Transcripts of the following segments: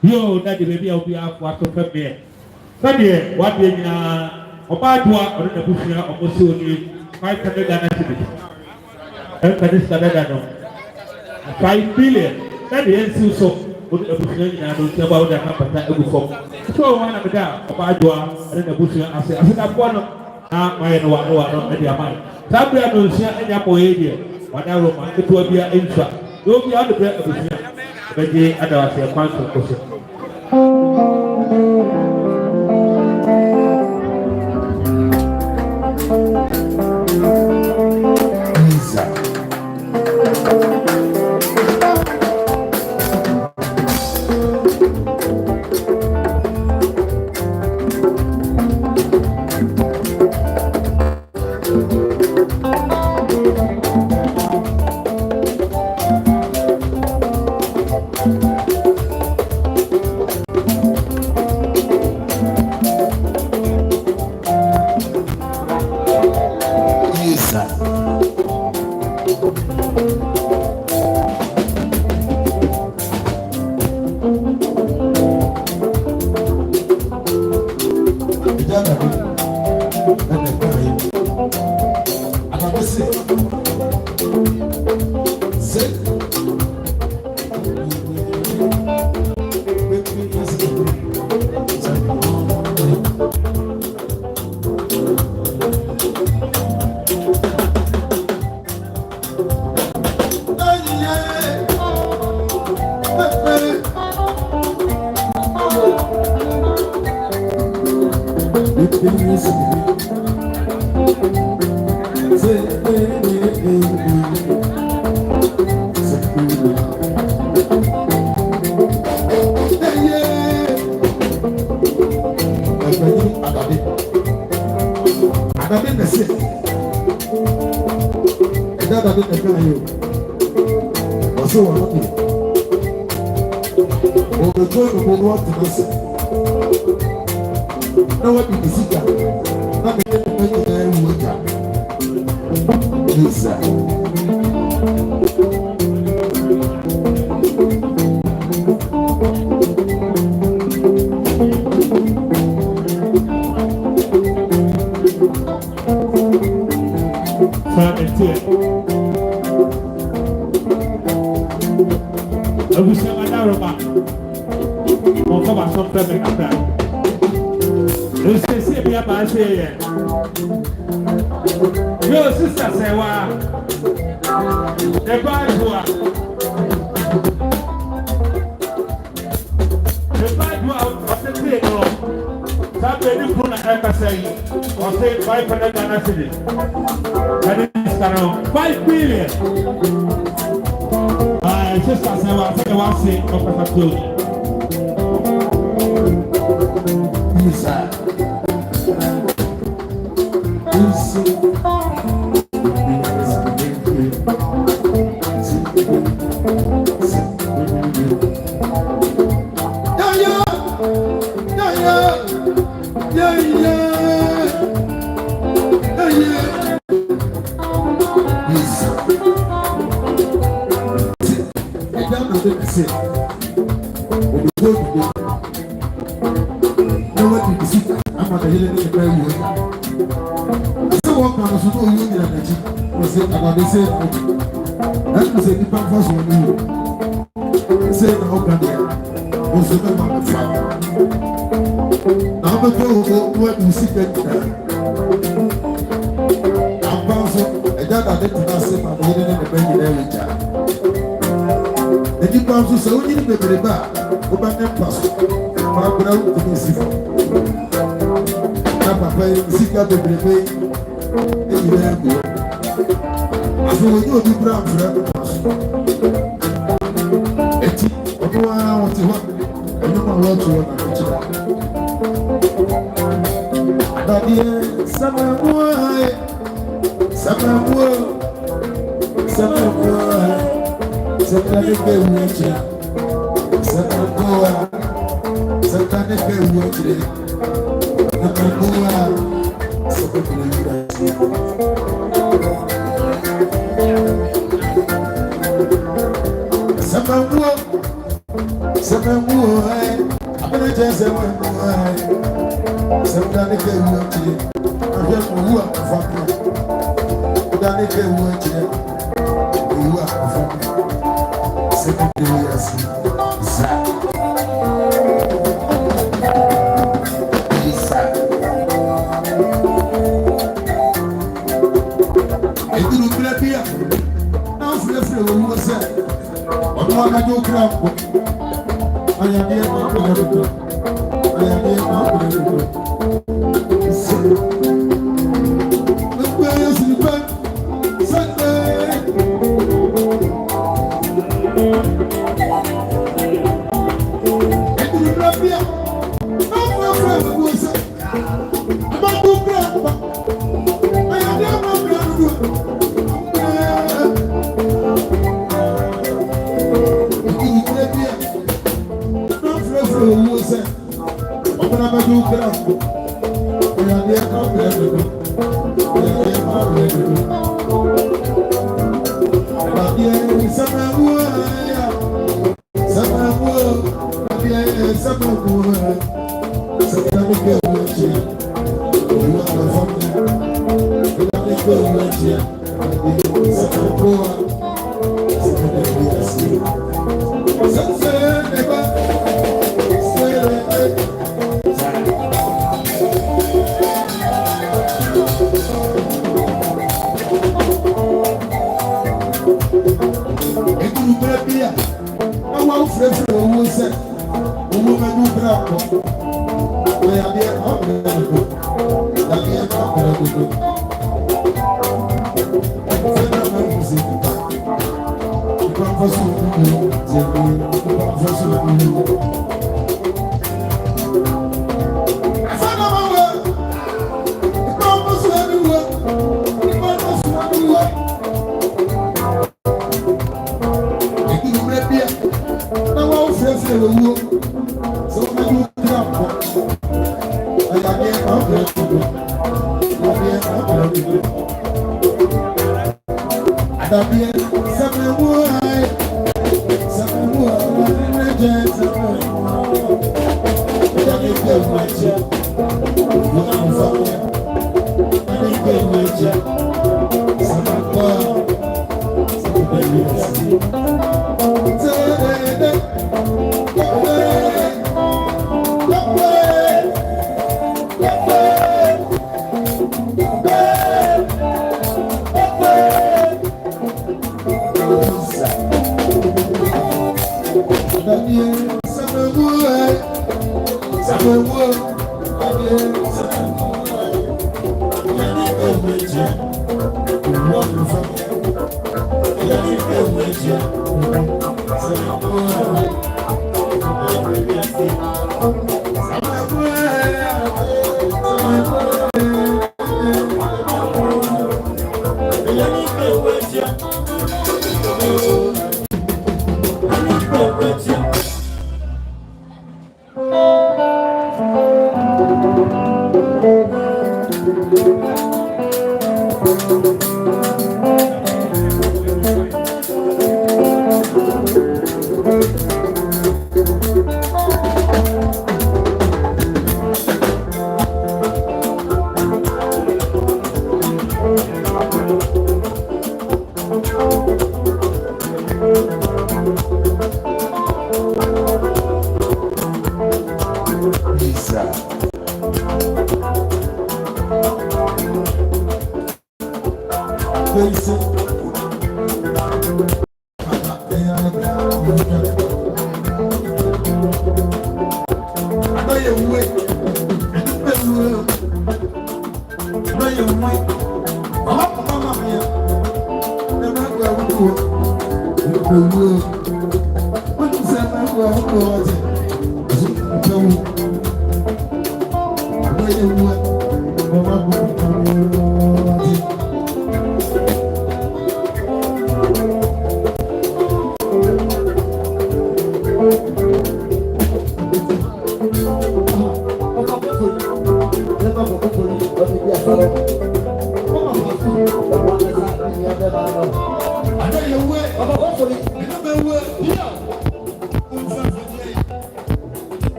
Yo, that the baby will be out what to come here. Sunday, what we about what the bush almost only 500 Ghana cedis. And that is the 5 billion. That the NC so would the bush and about the capital form. So one of the about what the bush I said that one of my no media mind. Sabia no share any poedia. Whatever man, it will be an intra. Don't be out the bread of the year. But they otherwise a quantum question. Yo, sister, say what? The bad one. The bad one. What's the thing? Somebody put a haircut saying, or say 500 Ghana cedis. sister now 5 million. Sister say one say no pata to.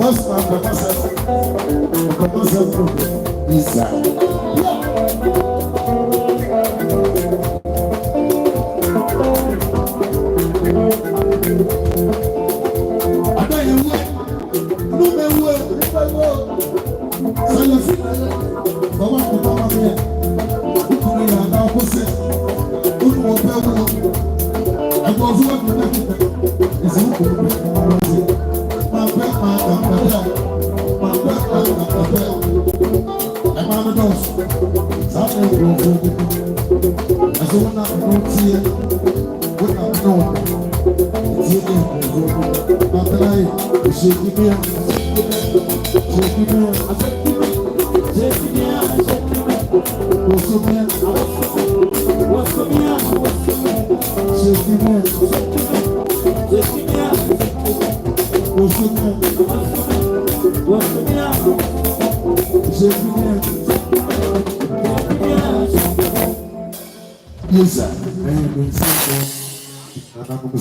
What's my Isa.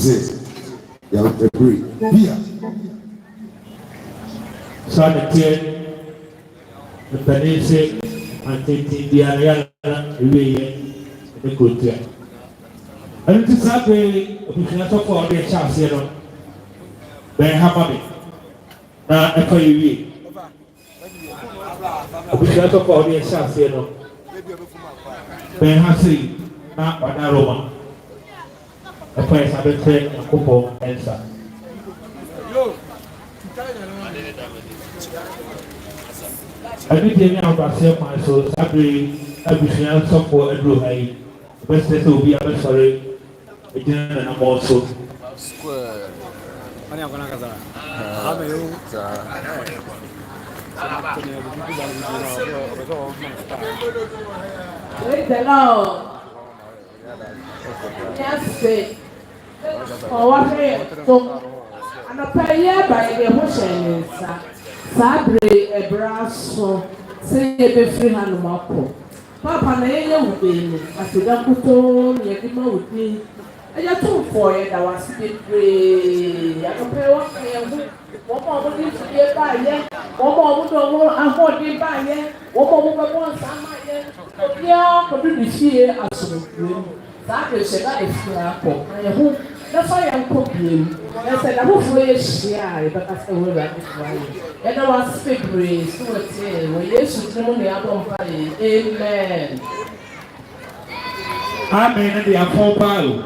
Yes, sir. You agree. Here. So the tear, the Penisi, and taking the area away the good tear. And it is that way, we can talk for the chance here. They have it. Now, if we can talk for the chance here. They have seen. Na wana Roma. Epo esa bete akupo ensa. Abi demi abase ma so sabre abusuan sofo aduro hai. Best say obi abesore ejina na mo so. Square. Ani akona kaza. Ame yo. Praise the Lord. Yes, oh, what so and a prayer by the motion is Sabre a brass say a free hand mako. Papa Naya would be as a Dakuto, Yakima would be a 2 for it. I was free. I can pay one more would need to be a buyer, one more would afford the buyer, one more would want some. Yeah, but do this year as that is a life for I hope that's why I'm cooking. I said, I hope for a share, but that's the way I did. And I was speak grace to a tale when you should know me out on fire. Amen. Amen. And the apple pile.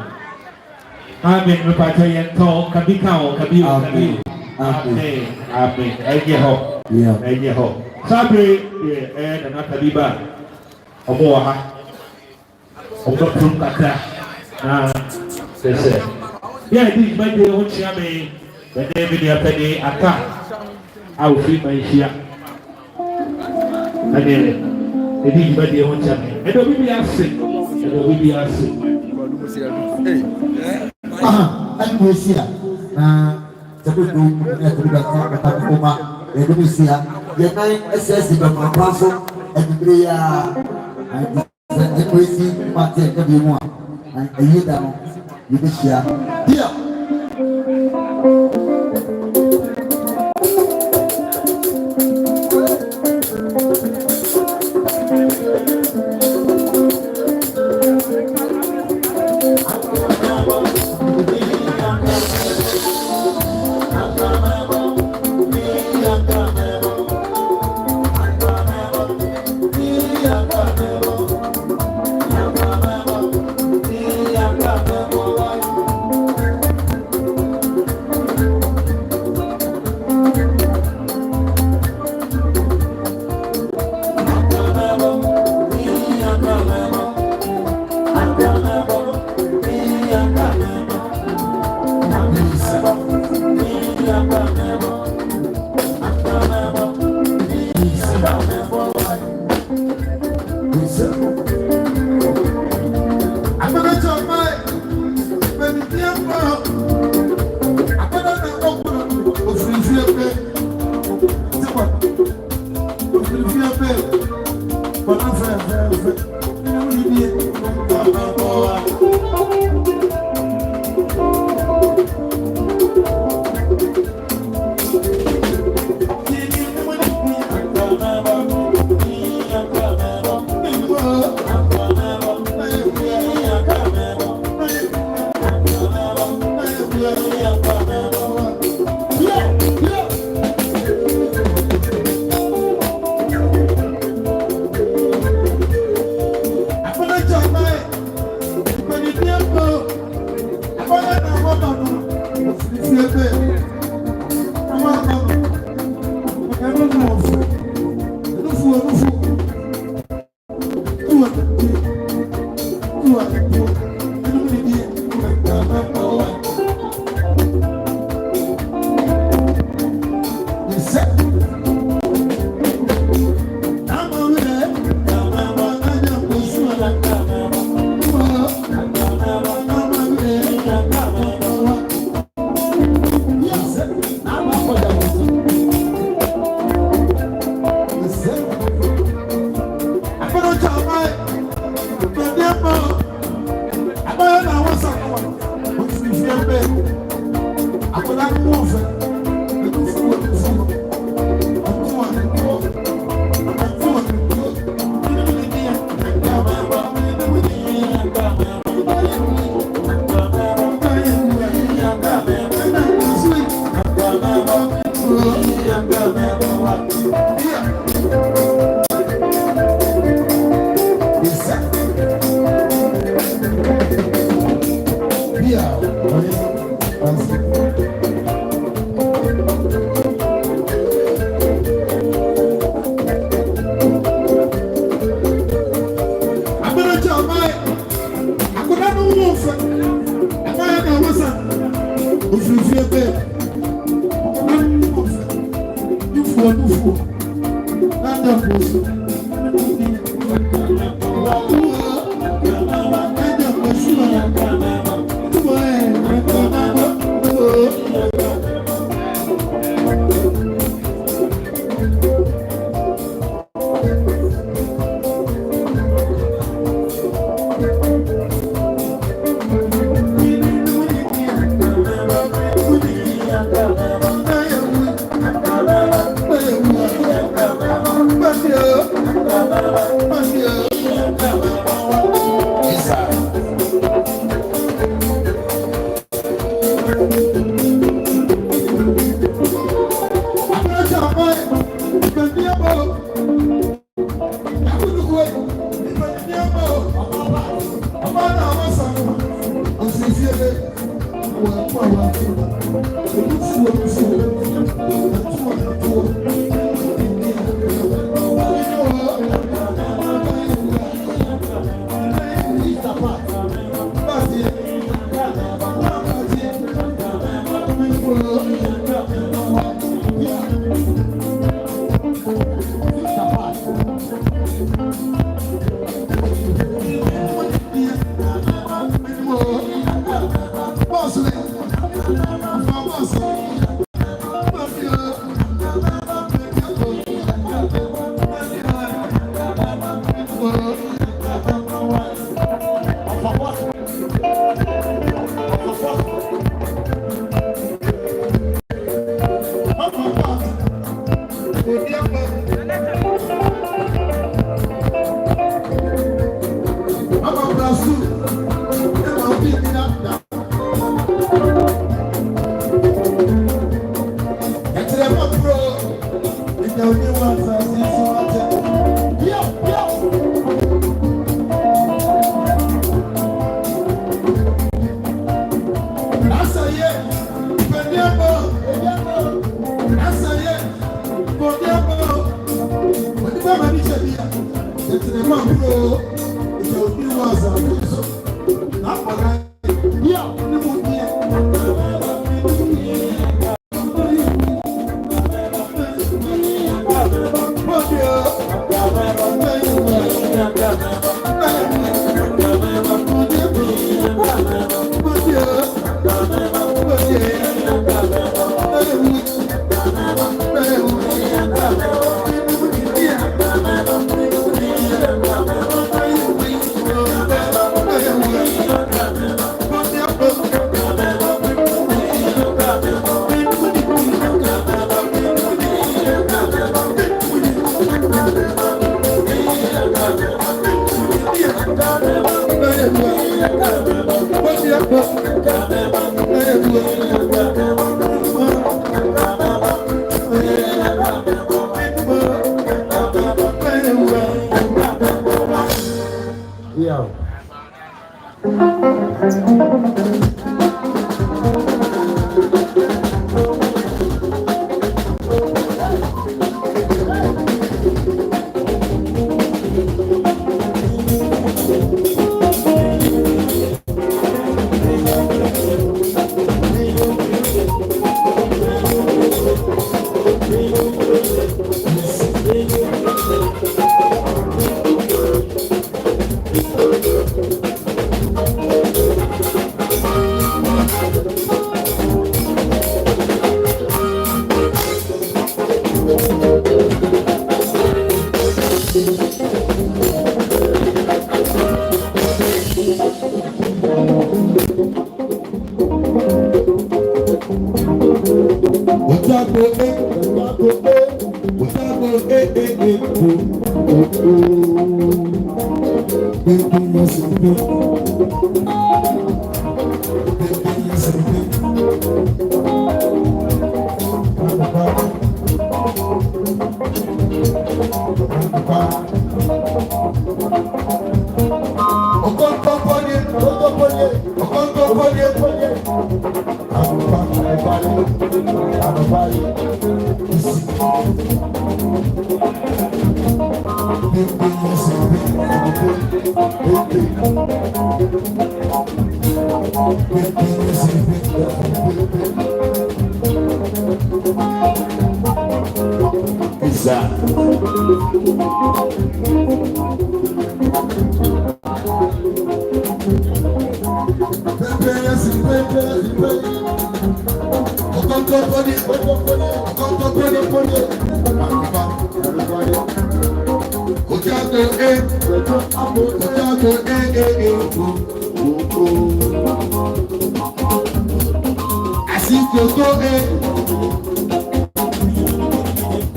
Amen. Repatarian talk, Kabika, Kabi. Amen. Amen. Egg your hope. Yeah. Egg your hope. Sabre, and not Kabiba. Omoha. Omo from Kata. They say. Yeah, this might be what you mean. The name in your penny attack. I will feed my share. And then, it is might be what you mean. And the baby are sick. And the baby are sick. And we see it. The good room, the Kuma, the Lucia, the 9 SS in the Papasso, and the and we see Martin everyone. And a year down, you will share. Here.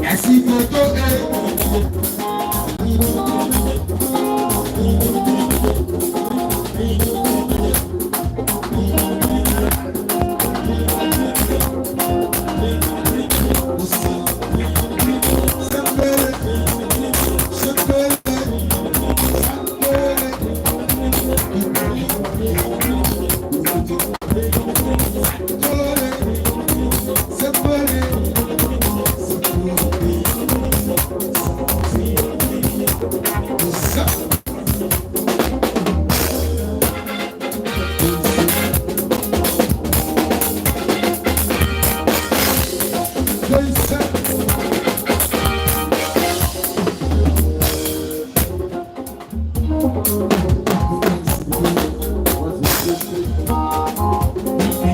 Así que